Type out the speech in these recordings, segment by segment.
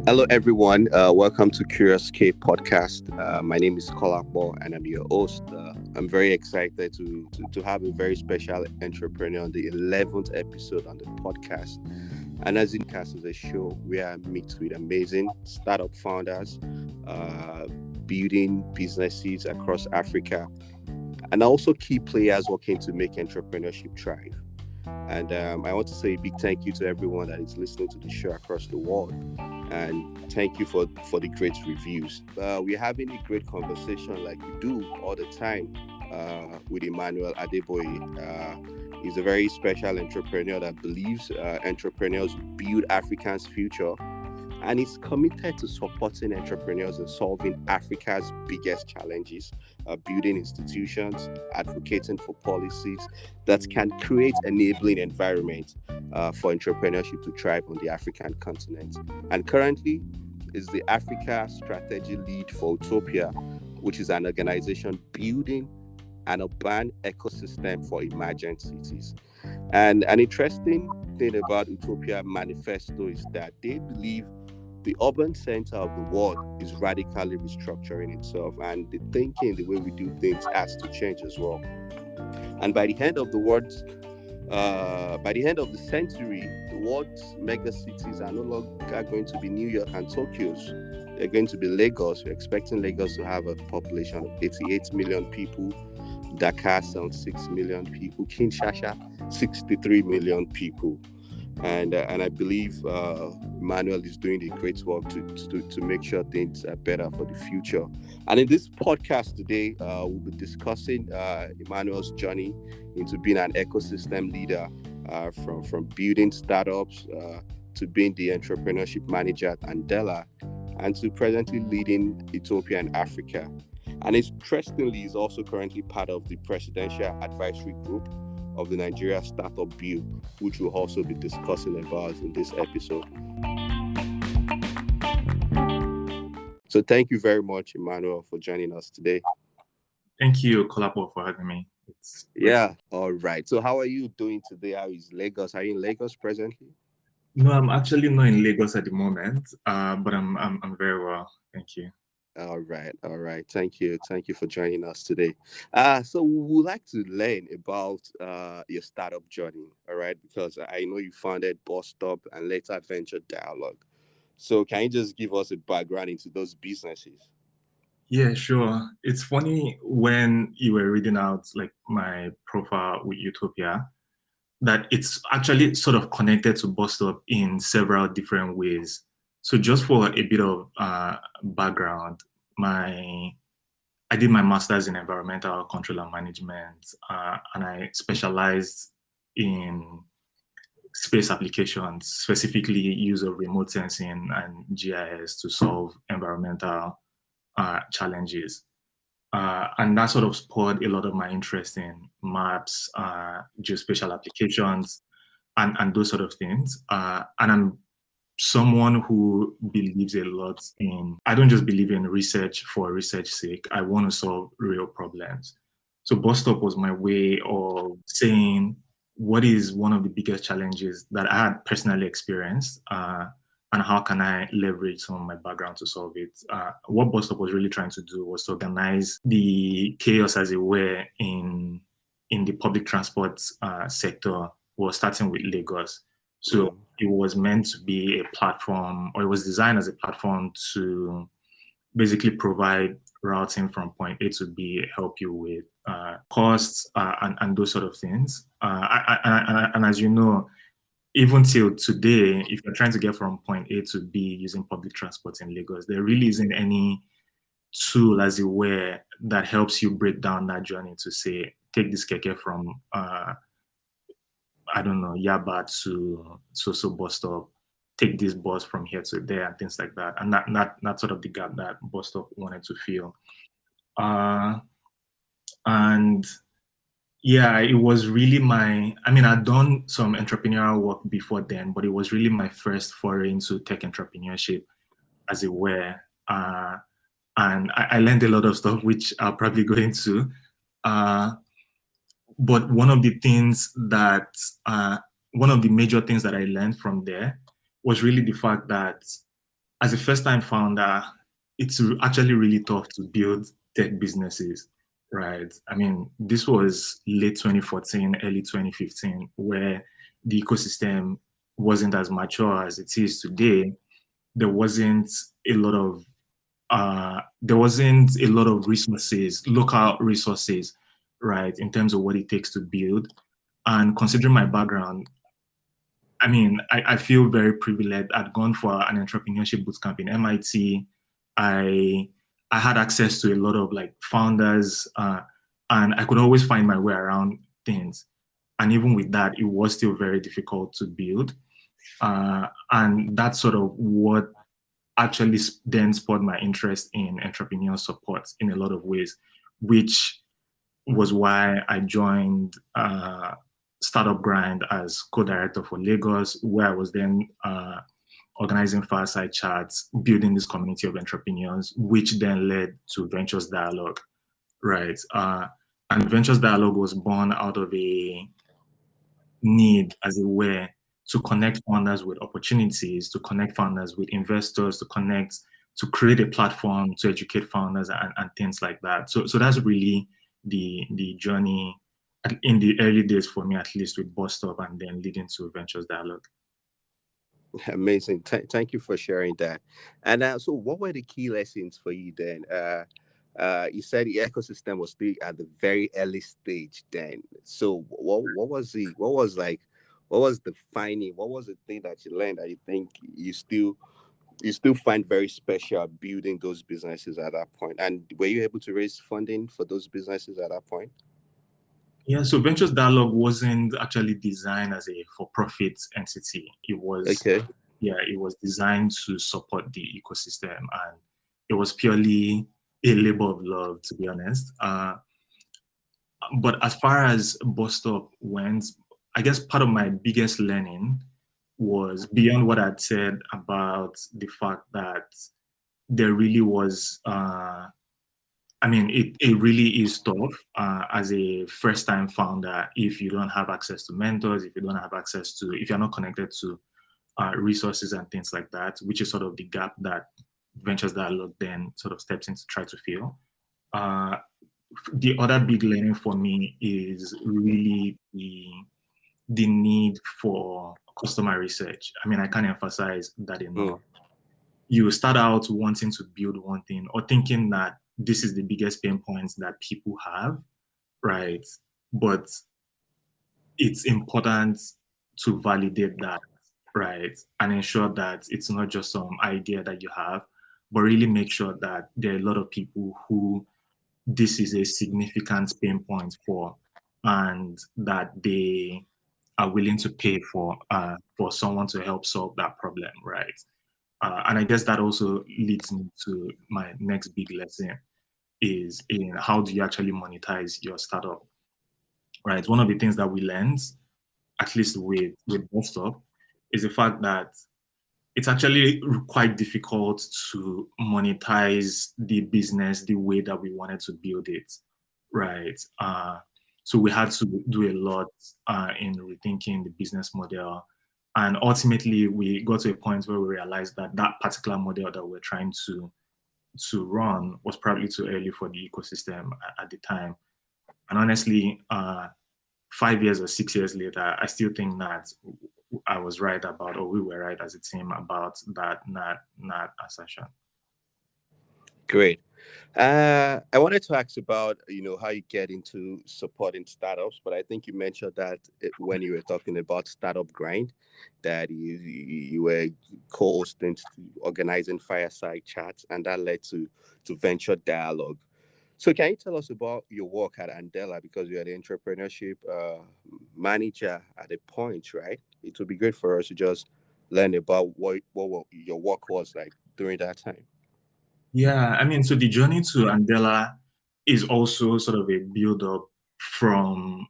Hello, everyone. Welcome to Curious K podcast. My name is Kolakbo, and I'm your host. I'm very excited to have a very special entrepreneur on the 11th episode on the podcast. And as in cast is a show where I meet with amazing startup founders, uh, building businesses across Africa, and also key players working to make entrepreneurship thrive. And I want to say a big thank you to everyone that is listening to the show across the world. And thank you for the great reviews. We're having a great conversation like we do all the time with Emmanuel Adegboye. He's a very special entrepreneur that believes entrepreneurs build Africa's future, and is committed to supporting entrepreneurs in solving Africa's biggest challenges, building institutions, advocating for policies that can create enabling environment for entrepreneurship to thrive on the African continent. And currently is the Africa Strategy Lead for Utopia, which is an organization building an urban ecosystem for emergent cities. And an interesting thing about Utopia Manifesto is that they believe the urban center of the world is radically restructuring itself, and the thinking, the way we do things, has to change as well. And by the end of the century, the world's mega cities are no longer going to be New York and Tokyo's. They're going to be Lagos. We're expecting Lagos to have a population of 88 million people, Dakar 6 million people, Kinshasa 63 million people. And I believe Emmanuel is doing a great work to make sure things are better for the future. And in this podcast today, we'll be discussing Emmanuel's journey into being an ecosystem leader, from building startups to being the entrepreneurship manager at Andela, and to presently leading Utopia in Africa. And interestingly, he's also currently part of the Presidential Advisory Group of the Nigerian Startup Bill, which we'll also be discussing about in this episode. So thank you very much, Emmanuel, for joining us today. Thank you, Kolapo, for having me. Yeah, all right. So how are you doing today? How is Lagos? Are you in Lagos presently? No, I'm actually not in Lagos at the moment, but I'm very well. Thank you. All right. Thank you for joining us today. So we would like to learn about your startup journey, all right? Because I know you founded Bus Stop and later Venture Dialogue. So can you just give us a background into those businesses? Yeah, sure. It's funny when you were reading out like my profile with Utopia that it's actually sort of connected to Bus Stop in several different ways. So just for a bit of background, I did my master's in environmental control and management, and I specialized in space applications, specifically use of remote sensing and GIS to solve environmental challenges. And that sort of spurred a lot of my interest in maps, geospatial applications, and those sort of things. And I'm someone who believes a lot in, I don't just believe in research for research sake. I want to solve real problems. So Bus Stop was my way of saying what is one of the biggest challenges that I had personally experienced, and how can I leverage some of my background to solve it. What Bus Stop was really trying to do was to organize the chaos, as it were, in the public transport sector, was starting with Lagos. So it was meant to be a platform, or it was designed as a platform to basically provide routing from point A to B, help you with costs and those sort of things. And as you know, even till today, if you're trying to get from point A to B using public transport in Lagos, there really isn't any tool, as it were, that helps you break down that journey to say, take this keke from I don't know, Yaba to so Bus Stop, take this bus from here to there, and things like that. And not sort of the gap that Bus Stop wanted to fill. And yeah, it was really I'd done some entrepreneurial work before then, but it was really my first foray into tech entrepreneurship, as it were. And I learned a lot of stuff, which I'll probably go into. But one of the major things that I learned from there was really the fact that as a first-time founder, it's actually really tough to build tech businesses, right? I mean, this was late 2014, early 2015, where the ecosystem wasn't as mature as it is today. There wasn't a lot of resources, local resources, right, in terms of what it takes to build. And considering my background, I mean, I feel very privileged. I'd gone for an entrepreneurship bootcamp in MIT. I had access to a lot of like founders, and I could always find my way around things. And even with that, it was still very difficult to build. And that's sort of what actually then spurred my interest in entrepreneurial support in a lot of ways, which was why I joined Startup Grind as co-director for Lagos, where I was then organizing fireside chats, building this community of entrepreneurs, which then led to Ventures Dialogue, right? And Ventures Dialogue was born out of a need, as it were, to connect founders with opportunities, to connect founders with investors, to create a platform to educate founders and things like that. So that's really the journey in the early days for me, at least with Bus Stop and then leading to Ventures Dialogue. Amazing. Thank you for sharing that. And so, what were the key lessons for you then? You said the ecosystem was still at the very early stage then. So, what was the finding? What was the thing that you learned that you think you still find very special building those businesses at that point? And were you able to raise funding for those businesses at that point? Yeah, so Ventures Dialogue wasn't actually designed as a for-profit entity. Okay. It was designed to support the ecosystem, and it was purely a labor of love, to be honest. But as far as Bus Stop went, I guess part of my biggest learning was beyond what I'd said about the fact that there really was I mean, it really is tough as a first-time founder if you don't have access to mentors, if you're not connected to resources and things like that, which is sort of the gap that Ventures Dialogue then sort of steps in to try to fill. The other big learning for me is really the need for customer research. I mean, I can't emphasize that enough. You start out wanting to build one thing or thinking that this is the biggest pain points that people have, right? But it's important to validate that, right? And ensure that it's not just some idea that you have, but really make sure that there are a lot of people who this is a significant pain point for, and that they are willing to pay for someone to help solve that problem, right? And I guess that also leads me to my next big lesson is in how do you actually monetize your startup, right? One of the things that we learned, at least with Bus Stop, is the fact that it's actually quite difficult to monetize the business the way that we wanted to build it, right? So we had to do a lot in rethinking the business model. And ultimately, we got to a point where we realized that that particular model that we're trying to run was probably too early for the ecosystem at the time. And honestly, 5 years or 6 years later, I still think that I was right about, or we were right as a team about that not assertion. Great. I wanted to ask about how you get into supporting startups, but I think you mentioned that when you were talking about Startup Grind, that you were co-hosting to organizing fireside chats, and that led to Venture Dialogue. So can you tell us about your work at Andela, because you're the entrepreneurship manager at a point, right? It would be great for us to just learn about what your work was like during that time. Yeah, I mean, so the journey to Andela is also sort of a build-up from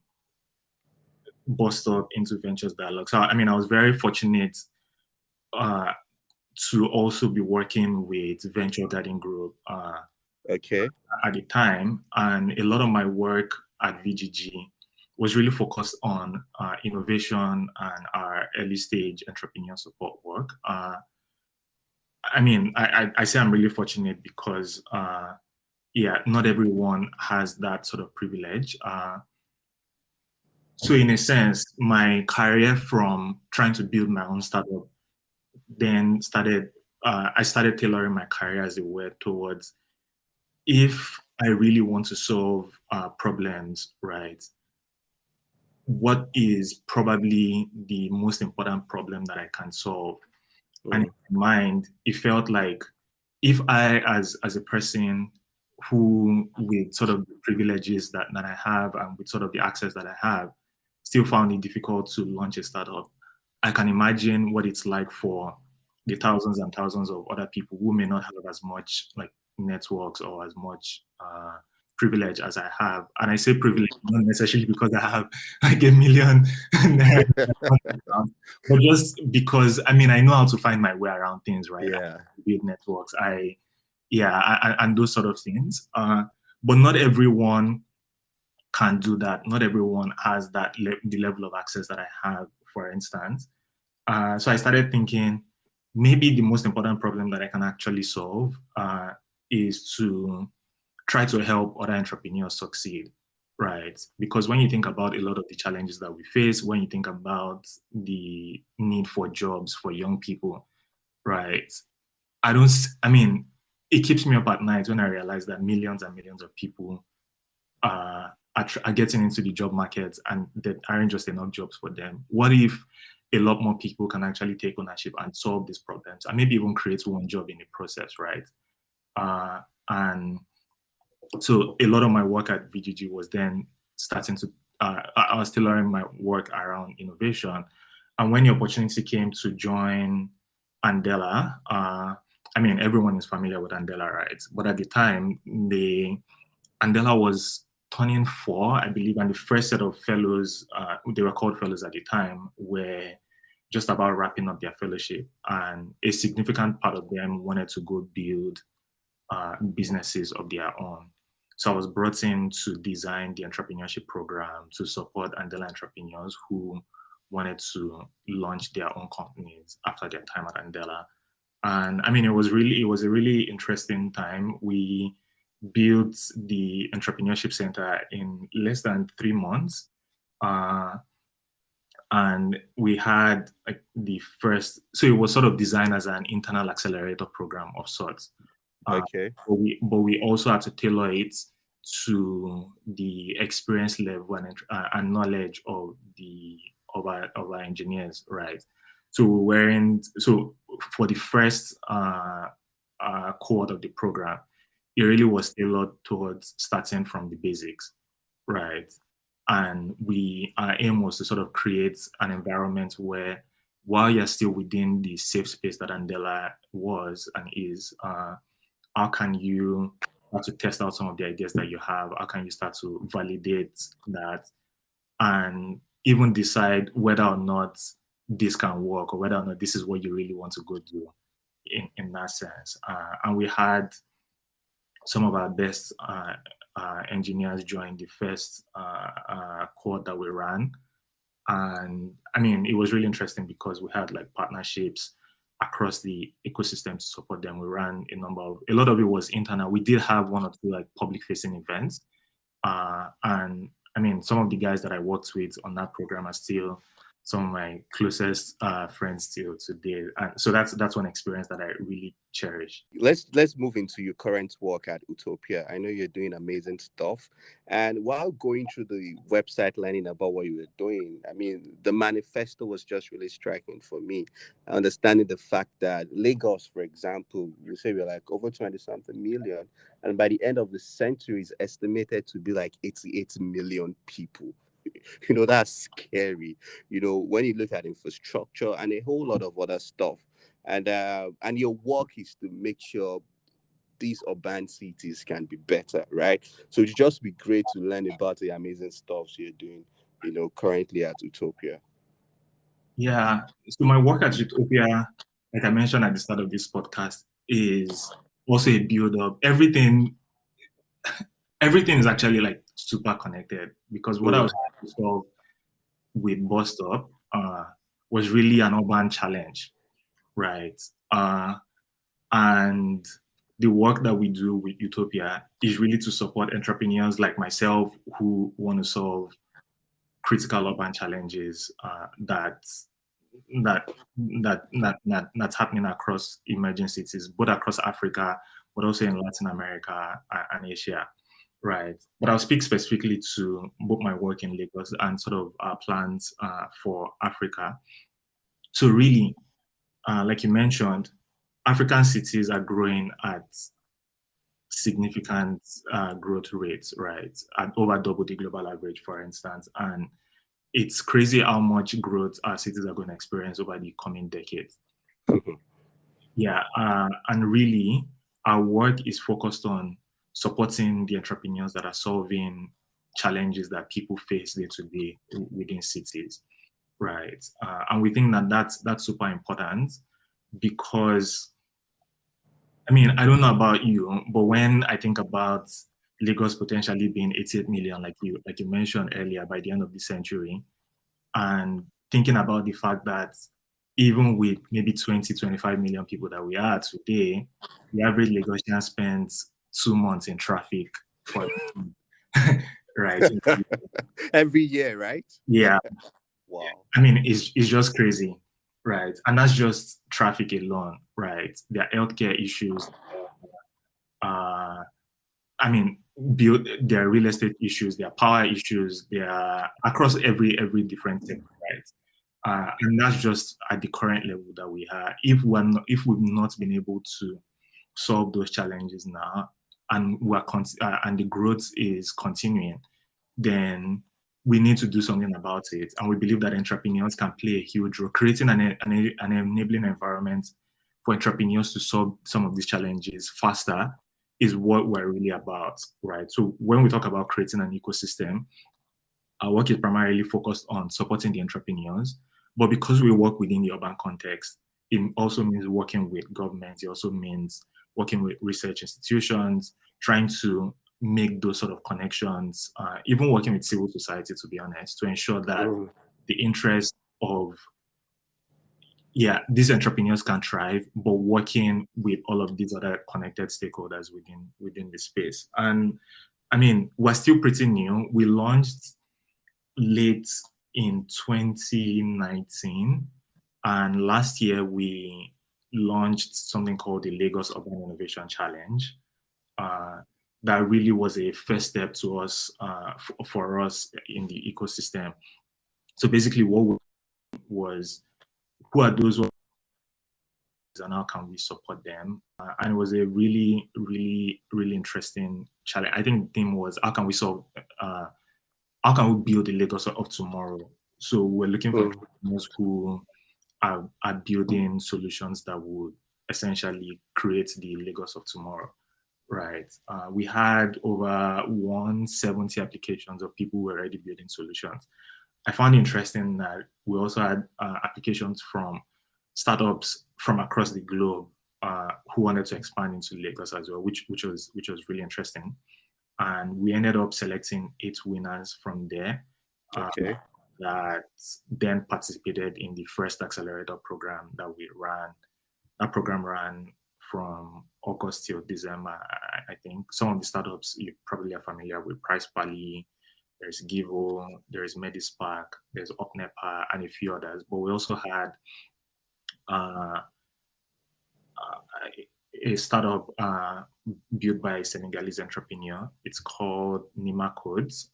Bus Stop into Ventures Dialogue. So, I mean, I was very fortunate to also be working with Venture Guiding Group Okay. at the time. And a lot of my work at VGG was really focused on innovation and our early stage entrepreneur support work. I mean, I say I'm really fortunate because, yeah, not everyone has that sort of privilege. So in a sense, my career from trying to build my own startup then started, I started tailoring my career, as it were, towards if I really want to solve problems, right? What is probably the most important problem that I can solve? And Mm, in my mind, it felt like if I, as a person who, with sort of the privileges that I have and with sort of the access that I have, still found it difficult to launch a startup, I can imagine what it's like for the thousands and thousands of other people who may not have as much like networks or as much privilege as I have. And I say privilege not necessarily because I have like a million naira, but just because I mean I know how to find my way around things, right? yeah. I build networks, and those sort of things. But not everyone can do that. Not everyone has the level of access that I have, for instance. So I started thinking maybe the most important problem that I can actually solve is to try to help other entrepreneurs succeed, right? Because when you think about a lot of the challenges that we face, when you think about the need for jobs for young people, right? I mean, it keeps me up at night when I realize that millions and millions of people are getting into the job market and there aren't just enough jobs for them. What if a lot more people can actually take ownership and solve these problems and maybe even create one job in the process, right? And so a lot of my work at VGG was then starting to, I was tailoring my work around innovation. And when the opportunity came to join Andela, I mean, everyone is familiar with Andela, right? But at the time, Andela was turning 4, I believe, and the first set of fellows, they were called fellows at the time, were just about wrapping up their fellowship. And a significant part of them wanted to go build businesses of their own. So I was brought in to design the entrepreneurship program to support Andela entrepreneurs who wanted to launch their own companies after their time at Andela. And I mean, it was a really interesting time. We built the Entrepreneurship Center in less than 3 months. Uh, and we had like the first, so it was sort of designed as an internal accelerator program of sorts. Okay. But we also had to tailor it to the experience level and knowledge of our engineers, right? So we weren't so for the first cohort of the program, it really was tailored towards starting from the basics, right? And our aim was to sort of create an environment where, while you're still within the safe space that Andela was and is, how can you start to test out some of the ideas that you have? How can you start to validate that and even decide whether or not this can work or whether or not this is what you really want to go do in that sense? And we had some of our best engineers join the first cohort that we ran. And I mean, it was really interesting because we had like partnerships across the ecosystem to support them. We ran a lot of it was internal. We did have one or two like public facing events. And I mean, some of the guys that I worked with on that program are still some of my closest friends still today. And so that's one experience that I really cherish. Let's move into your current work at Utopia. I know you're doing amazing stuff. And while going through the website learning about what you were doing, I mean, the manifesto was just really striking for me. Understanding the fact that Lagos, for example, you say we're like over 20 something million, and by the end of the century is estimated to be like 88 million people. That's scary, when you look at infrastructure and a whole lot of other stuff. And your work is to make sure these urban cities can be better, right? So it'd just be great to learn about the amazing stuff you're doing, currently at Utopia. Yeah. So my work at Utopia, like I mentioned at the start of this podcast, is also a build up. Everything is actually like super connected because what I Mm, was trying to solve with Bus Stop was really an urban challenge, right? And the work that we do with Utopia is really to support entrepreneurs like myself who want to solve critical urban challenges that's happening across emerging cities, both across Africa, but also in Latin America and Asia, right? But I'll speak specifically to both my work in Lagos and sort of our plans for Africa. So really, like you mentioned, African cities are growing at significant growth rates, right? At over double the global average, for instance. And it's crazy how much growth our cities are going to experience over the coming decades. Yeah, and really, our work is focused on supporting the entrepreneurs that are solving challenges that people face day to day within cities, right? And we think that that's super important because, I mean, I don't know about you, but when I think about Lagos potentially being 88 million, like you mentioned earlier, by the end of the century, and thinking about the fact that even with maybe 20, 25 million people that we are today, the average Lagosian spends 2 months in traffic for right? Every year, right? Yeah. Wow. I mean, it's just crazy, right? And that's just traffic alone, right? There are healthcare issues. I mean, there are real estate issues, there are power issues, there are across every different sector, right? And that's just at the current level that we are. If we've not been able to solve those challenges now, and and the growth is continuing, then we need to do something about it. And we believe that entrepreneurs can play a huge role, creating an enabling environment for entrepreneurs to solve some of these challenges faster is what we're really about, right? So when we talk about creating an ecosystem, our work is primarily focused on supporting the entrepreneurs, but because we work within the urban context, it also means working with governments. It also means working with research institutions, trying to make those sort of connections, even working with civil society, to be honest, to ensure that the interest of these entrepreneurs can thrive, but working with all of these other connected stakeholders within the space. And I mean, we're still pretty new. We launched late in 2019, and last year we launched something called the Lagos Urban Innovation Challenge. That really was a first step to us for us in the ecosystem. So basically, what was who are those and how can we support them? And it was a really, really, really interesting challenge. I think the theme was how can we build the Lagos of tomorrow? So we're looking for entrepreneurs who are building solutions that would essentially create the Lagos of tomorrow, right? We had over 170 applications of people who were already building solutions. I found it interesting that we also had applications from startups from across the globe who wanted to expand into Lagos as well, which was really interesting. And we ended up selecting 8 winners from there that then participated in the first accelerator program that we ran. That program ran from August till December, I think. Some of the startups you probably are familiar with: Price Pally, there's Givo, there's Medispark, there's Opnepa, and a few others. But we also had a startup built by a Senegalese entrepreneur. It's called Nima Codes,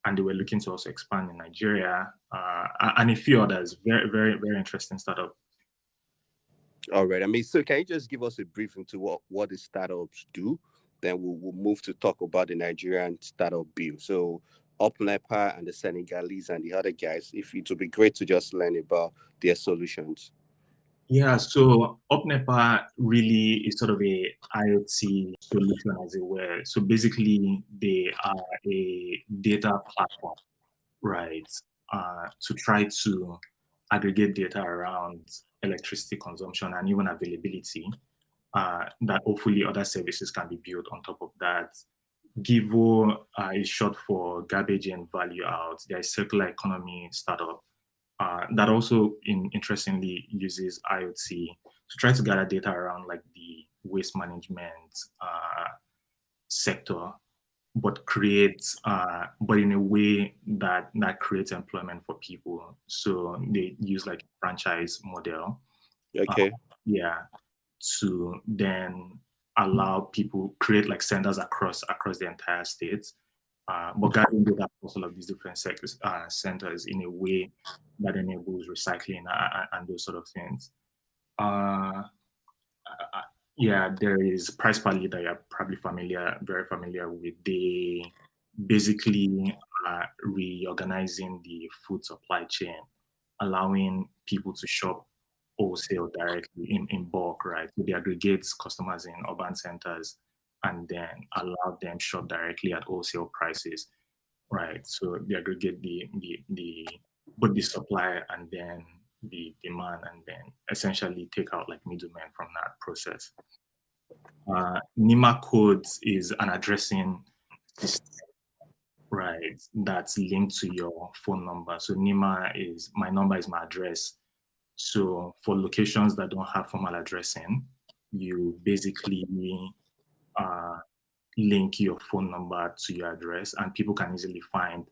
and they were looking to also expand in Nigeria, and a few others. Very, very, very interesting startup. All right. I mean, so can you just give us a brief into what the startups do? Then we'll move to talk about the Nigerian Startup Bill. So Opnepa and the Senegalese and the other guys, if it would be great to just learn about their solutions. Yeah, so Opnepa really is sort of a IoT solution, as it were. So basically, they are a data platform, right, to try to aggregate data around electricity consumption and even availability, that hopefully other services can be built on top of that. Givo is short for garbage in, value out. They're a circular economy startup that also interestingly uses IoT to try to gather data around like the waste management sector, but in a way that creates employment for people. So they use like a franchise model, Okay. yeah, to then allow people create like centers across the entire state, but guiding data across all of these different sectors, centers in a way that enables recycling and those sort of things. Uh, yeah, there is Price Partly that you're probably very familiar with. They basically are reorganizing the food supply chain, allowing people to shop wholesale directly in bulk, right? So they aggregate customers in urban centers and then allow them shop directly at wholesale prices, right? So they aggregate the both the supply and then the demand, and then essentially take out like middlemen from that process. NIMA codes is an addressing system, right, that's linked to your phone number. So NIMA is my number, is my address. So for locations that don't have formal addressing, you basically link your phone number to your address, and people can easily find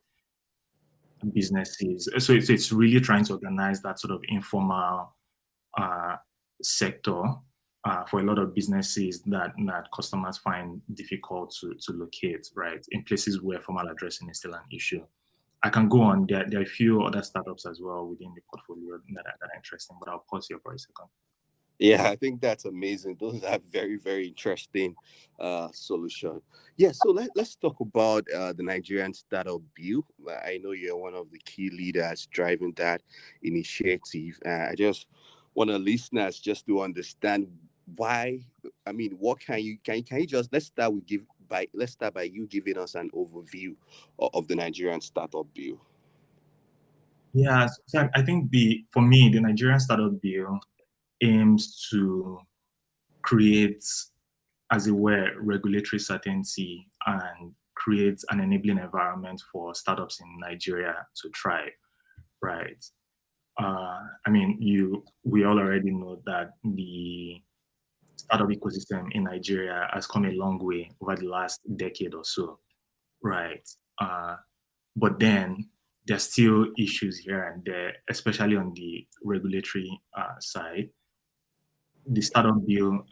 businesses. So it's really trying to organize that sort of informal sector for a lot of businesses that customers find difficult to locate, right, in places where formal addressing is still an issue. I can go on. There are a few other startups as well within the portfolio that are interesting, but I'll pause here for a second. Yeah, I think that's amazing. Those are very, very interesting solution. Yeah, so let's talk about the Nigerian Startup Bill. I know you're one of the key leaders driving that initiative. I just want our listeners just to understand why. I mean, what can you just let's start by you giving us an overview of the Nigerian Startup Bill. Yeah, so I think for me, the Nigerian Startup Bill aims to create, as it were, regulatory certainty and create an enabling environment for startups in Nigeria to thrive, right? I mean, we all already know that the startup ecosystem in Nigeria has come a long way over the last decade or so, right? But then there's still issues here and there, especially on the regulatory side. The Startup Bill,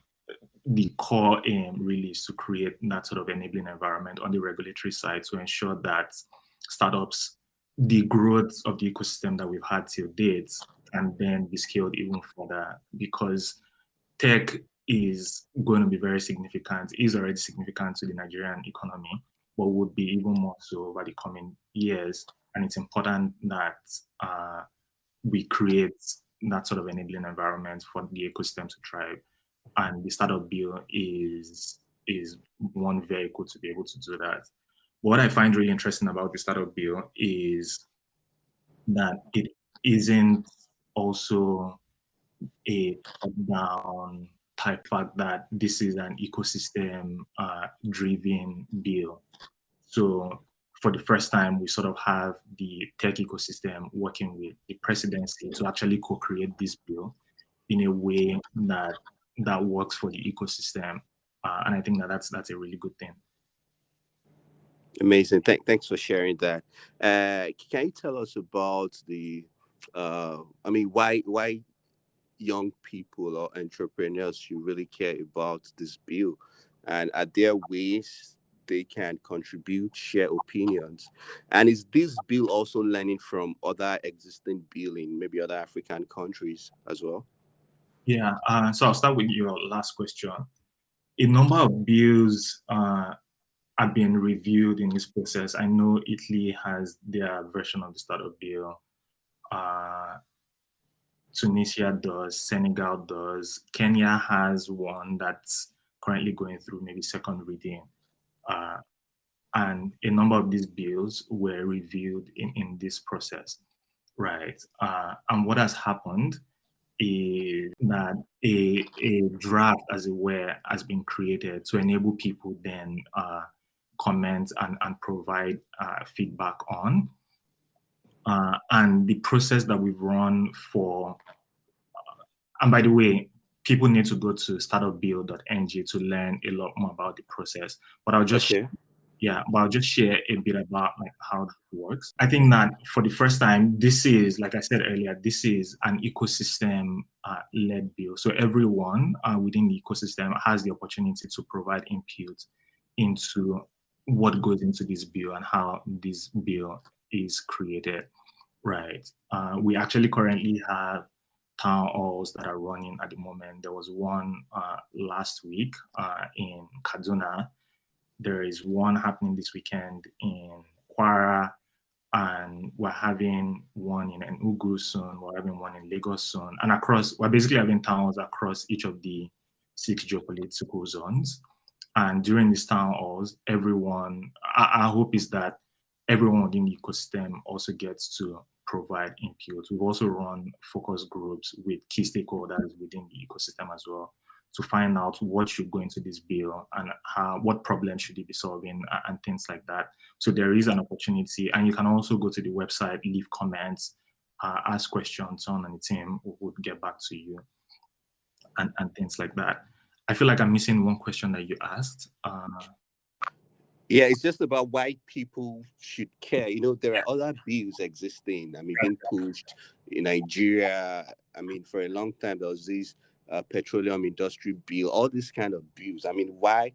the core aim really is to create that sort of enabling environment on the regulatory side to ensure that startups, the growth of the ecosystem that we've had till date, can then be scaled even further, because tech is going to be very significant, is already significant to the Nigerian economy, but would be even more so over the coming years. And it's important that we create that sort of enabling environment for the ecosystem to thrive. And the Startup Bill is one vehicle to be able to do that. But what I find really interesting about the Startup Bill is that it isn't also a top-down type fact, that this is an ecosystem driven bill. So for the first time, we sort of have the tech ecosystem working with the presidency to actually co-create this bill in a way that works for the ecosystem. And I think that's a really good thing. Amazing. Thanks for sharing that. Can you tell us about the, I mean, why young people or entrepreneurs should really care about this bill, and are there ways they can contribute, share opinions, and is this bill also learning from other existing bill in maybe other African countries as well? Yeah. So I'll start with your last question. A number of bills have been reviewed in this process. I know Italy has their version of the Startup Bill. Tunisia does, Senegal does, Kenya has one that's currently going through maybe second reading. And a number of these bills were reviewed in this process, right? And what has happened is that a draft, as it were, has been created to enable people then comment and provide feedback on. And the process that we've run for, and by the way, people need to go to startupbill.ng to learn a lot more about the process. But I'll just share a bit about like how that works. I think that for the first time, this is, like I said earlier, this is an ecosystem led bill. So everyone within the ecosystem has the opportunity to provide input into what goes into this bill and how this bill is created, right? We actually currently have town halls that are running at the moment. There was one last week in Kaduna. There is one happening this weekend in Kwara, and we're having one in Enugu soon. We're having one in Lagos soon, and we're basically having town halls across each of the 6 geopolitical zones. And during these town halls, our hope is that everyone within the ecosystem also gets to provide input. We've also run focus groups with key stakeholders within the ecosystem as well to find out what should go into this bill and what problems should it be solving and things like that. So there is an opportunity, and you can also go to the website, leave comments, ask questions on the team who would get back to you and things like that. I feel like I'm missing one question that you asked. Yeah, it's just about why people should care. There are other bills existing. Being pushed in Nigeria. For a long time, there was this petroleum industry bill, all these kind of bills. Why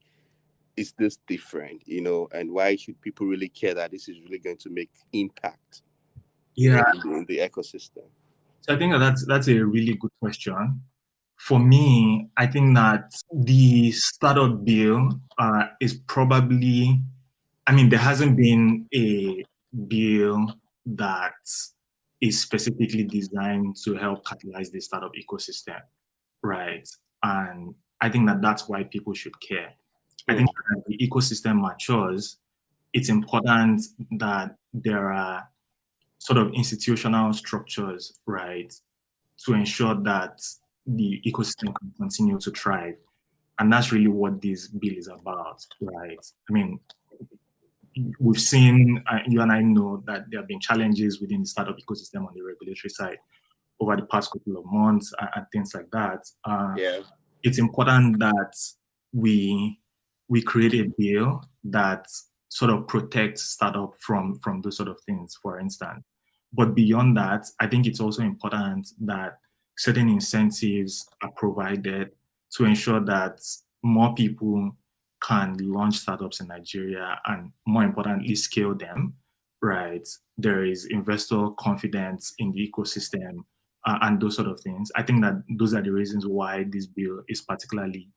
is this different, and why should people really care that this is really going to make impact in the ecosystem? So I think that's a really good question. For me, I think that the startup bill is probably, there hasn't been a bill that is specifically designed to help catalyze the startup ecosystem, right? And I think that that's why people should care. I think that the ecosystem matures. It's important that there are sort of institutional structures, right, to ensure that the ecosystem can continue to thrive. And that's really what this bill is about, right? We've seen, you and I know that there have been challenges within the startup ecosystem on the regulatory side over the past couple of months and things like that. It's important that we create a bill that sort of protects startup from those sort of things, for instance. But beyond that, I think it's also important that certain incentives are provided to ensure that more people can launch startups in Nigeria and, more importantly, scale them, right? There is investor confidence in the ecosystem and those sort of things. I think that those are the reasons why this bill is particularly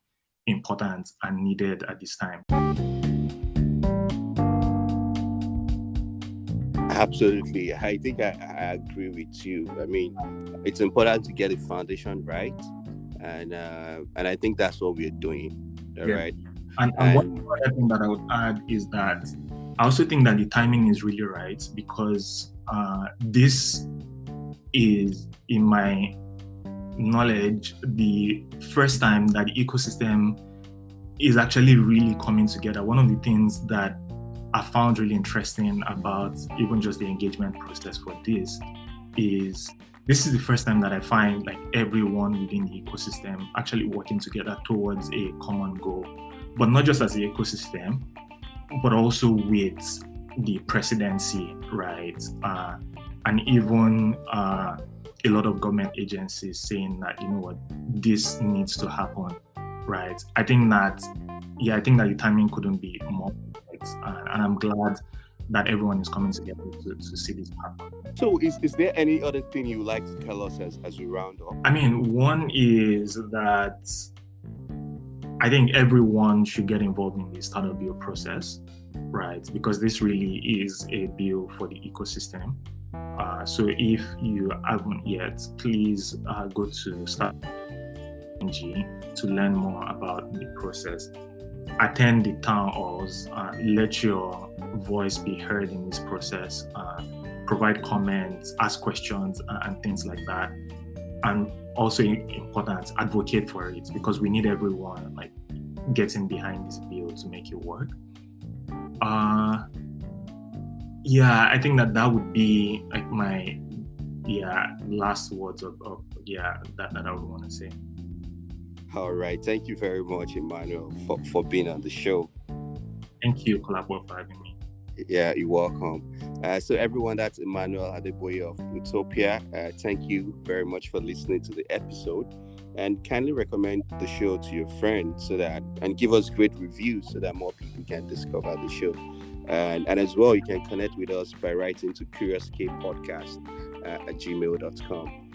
important and needed at this time. Absolutely. I think I agree with you. It's important to get the foundation right. And I think that's what we're doing. Right. And one other thing that I would add is that I also think that the timing is really right, because this is, in my knowledge, the first time that the ecosystem is actually really coming together. One of the things that I found really interesting about even just the engagement process for this is the first time that I find like everyone within the ecosystem actually working together towards a common goal, but not just as the ecosystem, but also with the presidency, right? And even a lot of government agencies saying that, this needs to happen, right? I think that the timing couldn't be more perfect, and I'm glad that everyone is coming together to see this happen. So is there any other thing you would like to tell us as we round up? One is that I think everyone should get involved in the startup bill process, right? Because this really is a bill for the ecosystem. So if you haven't yet, please go to Start.ng to learn more about the process. Attend the town halls, let your voice be heard in this process, provide comments, ask questions, and things like that. And also important, advocate for it, because we need everyone like getting behind this bill to make it work. I think that would be like my last words of that I would want to say. All right. Thank you very much, Emmanuel, for being on the show. Thank you, Kolabo, for having me. Yeah, you're welcome. So everyone, that's Emmanuel Adegboye of Utopia. Thank you very much for listening to the episode, and kindly recommend the show to your friends and give us great reviews so that more people can discover the show. And as well, you can connect with us by writing to CuriousKPodcast at gmail.com.